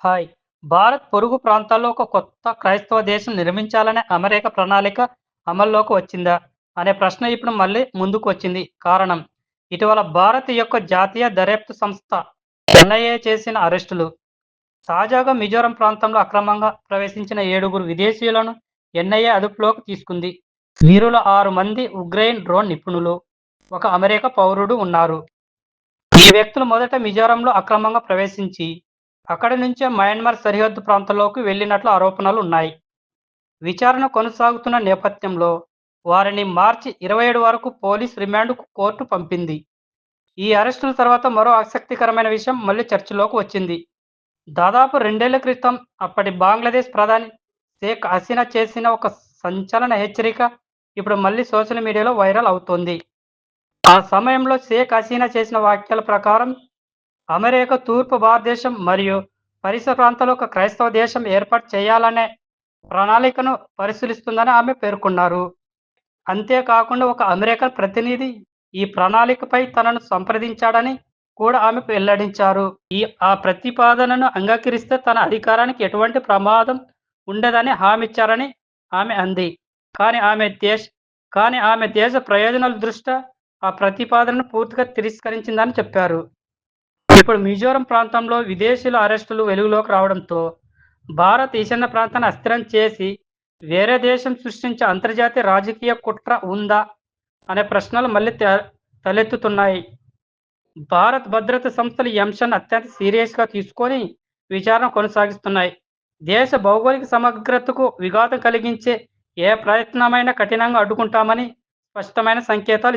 Hi! Bharat పొరుగు ప్రాంతాల్లో ఒక కొత్త క్రైస్తవ దేశం నిర్మించాలనే అమెరికా ప్రణాళిక అమల్లోకి వచ్చిందా? అనే ప్రశ్న ఇప్పుడు మళ్ళీ ముందుకు వచ్చింది. కారణం, ఇటీవల భారత్ యొక్క జాతీయ దర్యాప్తు సంస్థ ఎన్ఐఏ చేసిన అరెస్టులు. తాజాగా మిజోరం ప్రాంతంలో అక్రమంగా ప్రవేశించిన 7గురు విదేశీయులను ఎన్ఐఏ అదుపులోకి తీసుకుంది. వీరిలో 6 మంది ఉక్రెయిన్ డ్రోన్ నిపుణులు, ఒక అమెరికా పౌరుడు ఉన్నారు. ఈ వ్యక్తులు మొదట మిజోరంలో అక్రమంగా ప్రవేశించి, అక్కడి నుంచే మయన్మార్ సరిహద్దు ప్రాంతంలోకి వెళ్లినట్లు ఆరోపణలున్నాయి. విచారణ కొనసాగుతున్న నేపథ్యంలో వారిని మార్చి 27 వరకు పోలీస్ రిమాండ్‌కు కోర్టు పంపింది. ఈ అరెస్టుల తర్వాత మరో ఆసక్తికరమైన విషయం మళ్లీ చర్చలోకి వచ్చింది. దాదాపు 2 ఏళ్ల క్రితం అప్పటి బంగ్లాదేశ్ ప్రధాని షేక్ హసీనా చేసిన ఒక సంచలన హెచ్చరిక ఇప్పుడు మళ్లీ సోషల్ మీడియాలో వైరల్ అవుతోంది. ఆ సమయంలో షేక్ హసీనా చేసిన వ్యాఖ్యల ప్రకారం అమెరికా తూర్పు భారతదేశం మరియు పరిసర ప్రాంతాల్లో ఒక క్రైస్తవ దేశం ఏర్పాటు చేయాలనే ప్రణాళికను పరిశీలిస్తుందని ఆమె పేర్కొన్నారు. అంతేకాకుండా ఒక అమెరికన్ ప్రతినిధి ఈ ప్రణాళికపై తనను సంప్రదించాడని కూడా ఆమె వెల్లడించారు. ఆ ప్రతిపాదనను అంగీకరిస్తే తన అధికారానికి ఎటువంటి ప్రమాదం ఉండదని హామీచ్చారని ఆమె అంది. కానీ ఆమె దేశ ప్రయోజనాల దృష్ట్యా ఆ ప్రతిపాదనను పూర్తిగా తిరస్కరించిందని చెప్పారు. ఇప్పుడు మిజోరం ప్రాంతంలో విదేశీయుల అరెస్టులు వెలుగులోకి రావడంతో భారత్ ఈశాన్య ప్రాంతాన్ని అస్థిరం చేసి వేరే దేశం సృష్టించే అంతర్జాతీయ రాజకీయ కుట్ర ఉందా అనే ప్రశ్నలు మళ్ళీ తలెత్తుతున్నాయి. భారత్ భద్రతా సంస్థలు ఈ అంశాన్ని అత్యంత సీరియస్‌గా తీసుకొని విచారణ కొనసాగిస్తున్నాయి. దేశ భౌగోళిక సమగ్రతకు విఘాతం కలిగించే ఏ ప్రయత్నమైనా కఠినంగా అడ్డుకుంటామని స్పష్టమైన సంకేతాలు